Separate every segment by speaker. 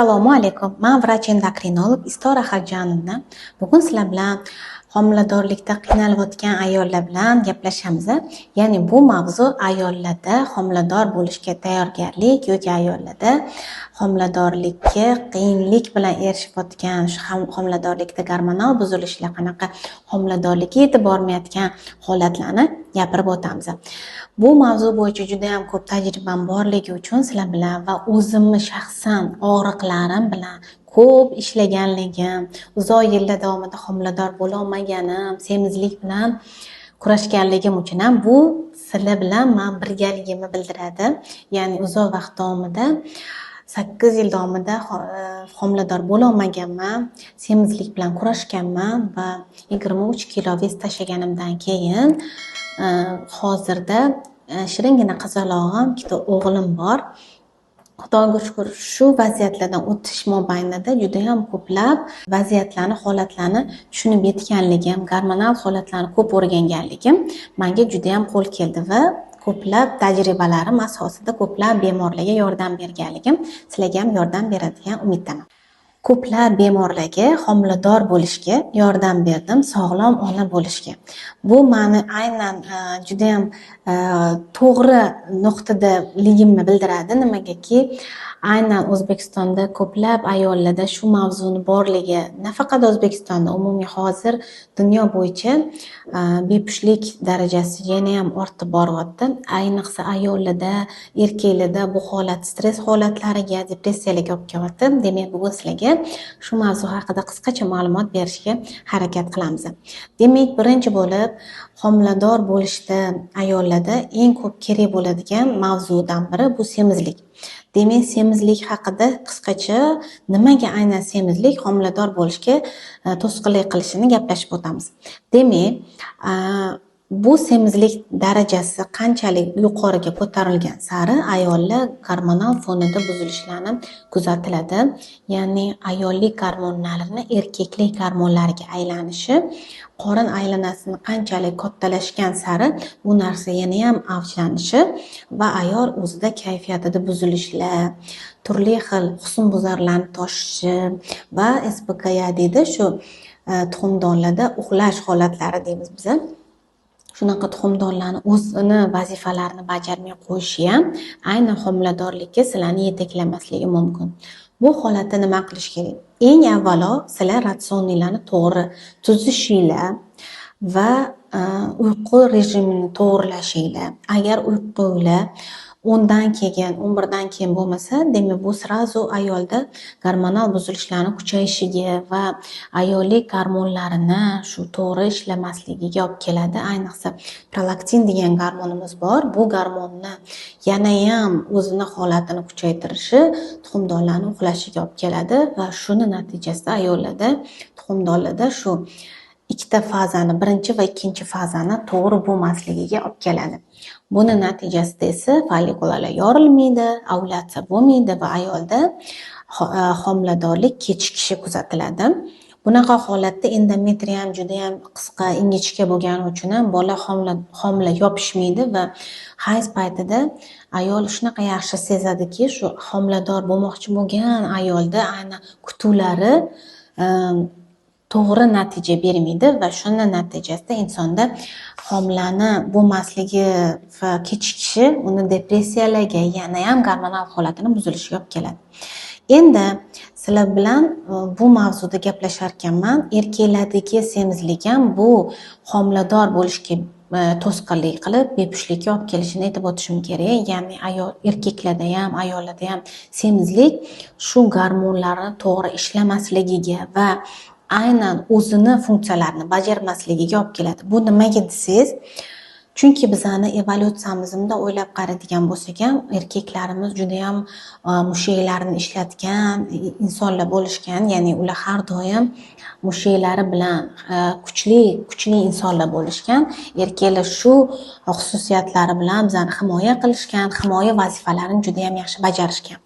Speaker 1: Assalomu alaykum. Men vrach endokrinolog Istora Xaljanovna. Bugun sizlar bilan homiladorlikda qiynalayotgan ayollar bilan gaplashamiz. Ya'ni bu mavzu ayollarda homilador bo'lishga tayyorgarlik yoki ayollarda homiladorlikka qiyinlik bilan erishayotgan, shu homiladorlikda gormonal buzilishlar, qanaqa homiladorlikka yetib bormayotgan holatlarni gapirib o'tamiz. Bu mavzu bo'yicha juda ham ko'p tajribam borligi uchun sizlar bilan va o'zimni shaxsan og'riqlarim bilan ko'p ishlaganligim, uzoq yillar davomida homilador bo'la olmaganim, semizlik bilan kurashganligim uchun ham bu sizlar bilan men birgaligimni bildiradi. Ya'ni uzoq vaqt davomida 8 yil davomida homilador bo'la olmaganman, semizlik bilan kurashganman va 23 kilo vez tashlaganimdan keyin hozirda shiringina qizalog'im, ikkita o'g'lim bor. Xudoga shukr, shu vaziyatlardan o'tish mobaynida juda ham ko'plab vaziyatlarni, holatlarni tushunib yetganligim, gormonal holatlarni ko'p o'rganganligim menga juda ham qo'l keldi va ko'plab tajribalarim asosida ko'plab bemorlarga yordam berganligim sizlarga ham yordam beradigan umiddaman. Ko'plab bemorlarga homilador bo'lishga yordam berdim, sog'lom ona bo'lishga. Bu meni aynan juda ham to'g'ri nuqtadaligimni bildiradi. Nimagaki, aynan O'zbekistonda ko'plab ayollarda shu mavzuni borligi, nafaqat O'zbekistonda, umumiy hozir dunyo bo'yicha bepushtlik darajasi yana ham ortib boryapti. Ayniqsa ayollarda, erkaklarda bu holat stress holatlariga, depressiyalarga olib kelyapti. Demak, bugun sizlarga shu mavzu haqida qisqacha ma'lumot berishga harakat qilamiz. Demak, birinchi bo'lib homilador bo'lishda ayollarda eng ko'p kerak bo'ladigan mavzudan biri bu semizlik. Demak, semizlik haqida qisqacha nimaga aynan semizlik homilador bo'lishga to'sqinlik qilishini gaplashib o'tamiz. Demak, bu semizlik darajasi qanchalik yuqoriga ko'tarilgan sari ayollar gormonal fonida buzilishlarni kuzatiladi. Ya'ni ayollik gormonlarini erkaklik gormonlariga aylanishi, qorin aylanasini qanchalik kattalashgan sari bu narsa yana ham avjlanishi va ayol o'zida kayfiyatida buzilishlar, turli xil husnbuzarlarni toshishi va SPKA deydi, shu tuxumdonlarda uxlash holatlari deymiz biz. Shunaqa tuxumdonlarni o'zini vazifalarini bajarmay qo'yishi ham aynan homiladorlikka sizlarni yetaklamasligi mumkin. Bu holatda nima qilish kerak? Eng avvalo sizlar ratsioninglarni to'g'ri tuzishinglar va uyqu rejimini to'g'rilashinglar. Agar uyqunglar 10 dan keyin, 11 dan keyin bo'lmasa, demak bu sirazu ayolda gormonal buzilishlarning kuchayishiga va ayollik gormonlarini shu to'g'ri ishlamasligiga olib keladi. Ayniqsa prolaktin degan gormonimiz bor. Bu gormonni yana ham o'zini holatini kuchaytirishi tuxumdonlarning uxlashiga olib keladi va shuni natijasida ayollarda tuxumdonlarda shu ikkita fazani, birinchi va ikkinchi fazani to'g'ri bo'lmasligiga olib keladi. Buni natijasida esa follikullar yorilmaydi, ovulyatsiya bo'lmaydi va ayolda homiladorlik kechikishi kuzatiladi. Bunaqa holatda endometriyam juda ham qisqa, ingichka bo'lgani uchun ham bola homila yopishmaydi va hayz paytida ayol shunaqa yaxshi sezadiki, shu homilador bo'lmoqchi bo'lgan ayolda aynan kutuvlari to'g'ri natija bermaydi va shuni natijasida insonda homilani bo'lmasligi va kechikishi uni depressiyalarga, yana ham gormonal holatini buzilishiga olib keladi. Endi sizlar bilan bu mavzuda gaplashar ekanman. Erkaklardagi semizlik ham bu homilador bo'lishga to'sqinlik qilib, bepushtlikka olib kelishini aytib o'tishim kerak. Ya'ni erkaklarda ham, ayollarda ham semizlik shu gormonlarni to'g'ri ishlamasligiga va aynan o'zini funksiyalarini bajarmasligiga olib keladi. Bu nimaga desangiz, chunki bizani evolyutsiyamizda o'ylab qaraydigan bo'lsak ham, erkaklarimiz juda ham mushaklarini ishlatgan insonlar bo'lishgan. Ya'ni ular har doim mushaklari bilan kuchli insonlar bo'lishgan. Erkaklar shu xususiyatlari bilan bizani himoya qilishgan, himoya vazifalarini juda ham yaxshi bajarishgan.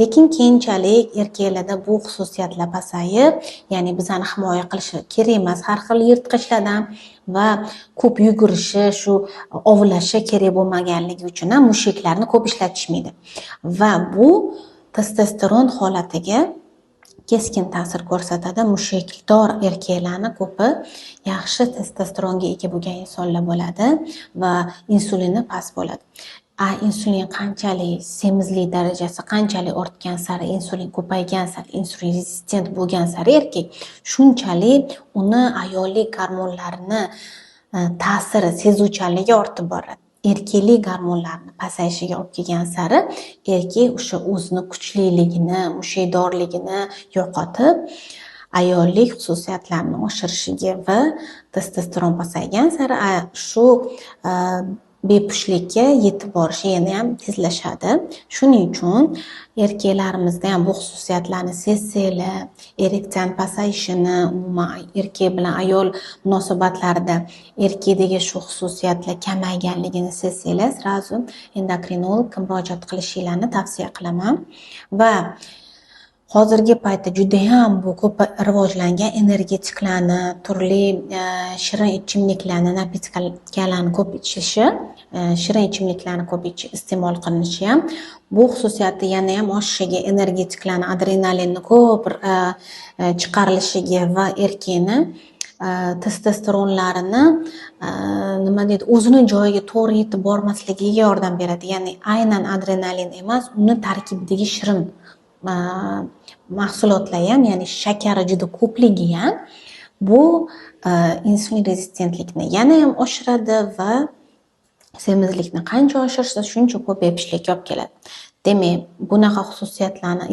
Speaker 1: Lekin keyinchalik erkaklarda bu xususiyatlar pasayib, ya'ni bizani himoya qilishi kerak emas, har xil yirtqichlardan va ko'p yugurishi, shu ovlashi kerak bo'lmaganligi uchun ham mushaklarni ko'p ishlatishmaydi. Va bu testosteron holatiga keskin ta'sir ko'rsatadi. Mushakdor erkaklarni ko'pi yaxshi testosteronga ega bo'lgan insonlar bo'ladi va insulini past bo'ladi. Insulin qanchalik semizlik darajasi qanchalik ortgan sari, insulin ko'paygan sari, insulin rezistent bo'lgan sari erkak, shunchalik uni ayollik gormonlarini ta'siri, sezuvchanligi ortib boradi. Erkaklik gormonlarini pasayishiga olib kelgan sari erkak o'sha o'zini kuchliligini, mushakdorligini yo'qotib, ayollik xususiyatlarini oshirishiga va testosteron pasaygan sari shu bepushtlikka yetib borishi yana ham tezlashadi. Shuning uchun erkaklarimizda ham bu xususiyatlarni sezsanglar, ereksiyani pasayishini, umuman erkak bilan ayol munosabatlarida erkakdagi shu xususiyatlar kamayganligini sezsanglar, sразу endokrinologga murojaat qilishinglarni tavsiya qilaman. Va hozirgi paytda juda ham bu ko'p rivojlangan energetiklarni, turli shirin ichimliklarni, napitkalarni ko'p ichishi, shirin ichimliklarni ko'p iste'mol qilinishi ham bu xususiyatni yana ham oshishiga, energetiklarni, adrenalinni ko'p chiqarilishiga va erkakni testosteronlarini nima deydi, o'zini joyiga to'g'ri yetib bormasligiga yordam beradi. Ya'ni aynan adrenalin emas, uni tarkibidagi shirin mahsulotlar ham, ya'ni shakari juda ko'pligi ham bu insulin rezistentlikni yana ham oshiradi va semizlikni qancha oshirsa shuncha ko'p bepushtlikka olib keladi. Demak, bunaqa xususiyatlarni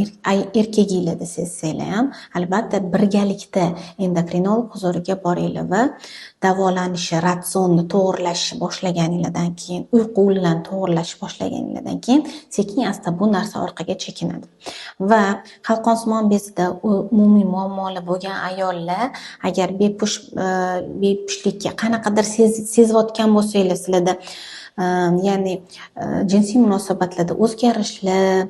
Speaker 1: erkaginglarda sezsanglar ham, albatta birgalikda endokrinolog huzuriga boringlar va davolanishi, ratsionni to'g'irlashni boshlaganinglardan keyin, uyqu ulanini to'g'irlashni boshlaganinglardan keyin sekin asta bu narsa orqaga chekinadi. Va qalqonsimon bezida umumiy muammolar bo'lgan ayollar agar bepushtlikka qanaqadir sezayotgan bo'lsanglar, sizlarda ya'ni jinsiy munosabatlarda o'zgarishlar,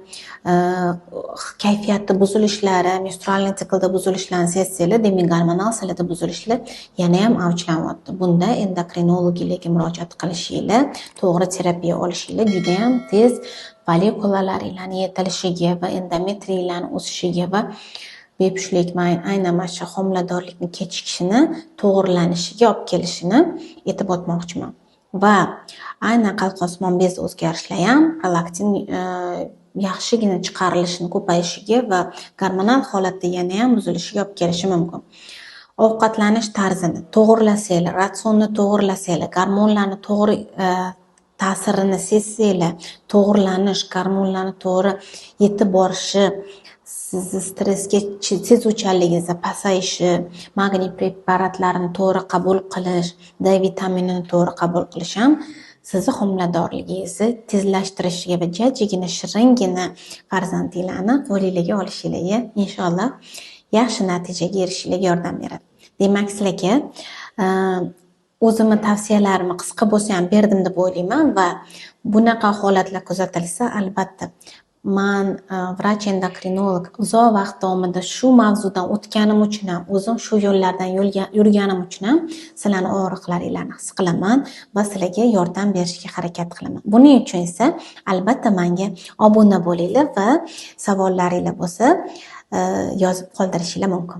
Speaker 1: kayfiyatda buzilishlari, menstrualniy siklda buzilishlarni sezsanglar, demak gormonal silada buzilishlar yana ham avjlanyapti. Bunda endokrinologlarga murojaat qilishinglar, to'g'ri terapiya olishinglar juda ham tez follikulalaringlarni yetilishiga va endometriylarni o'sishiga va bepushtlik aynan mana shu homiladorlikni kechikishini, to'g'irlanishiga olib kelishini aytib o'tmoqchiman. Va aynan qalqonsimon bez o'zgarishlar ham prolaktin yaxshigina chiqarilishini ko'payishiga va gormonal holatda yana ham buzilishiga olib kelishi mumkin. Ovqatlanish tarzini to'g'irlasanglar, ratsionni to'g'irlasanglar, gormonlarni to'g'ri ta'sirini sezsanglar, to'g'irlanish, gormonlarni to'g'ri yetib borishi, sizni stressga sezuvchanligingizni pasayishi, magniy preparatlarini to'g'ri qabul qilish, D vitaminini to'g'ri qabul qilish ham sizni homiladorligingizni tezlashtirishiga va jajjigina shiringina farzandinglarni qo'lingizga olishingizga inshaalloh yaxshi natijaga erishishingizga yordam beradi. Demak, sizlarga o'zimni tavsiyalarimni qisqa bo'lsa ham berdim deb o'ylayman va bunaqa holatlar kuzatilsa, albatta man vrach endokrinolog uzoq vaqt davomida shu mavzudan o'tganim uchun ham, o'zim shu yo'llardan yurganim uchun ham sizlarning og'riqlaringlarni his qilaman va sizlarga yordam berishga harakat qilaman. Buning uchun esa albatta menga obuna bo'linglar va savollaringlar bo'lsa yozib qoldirishinglar mumkin.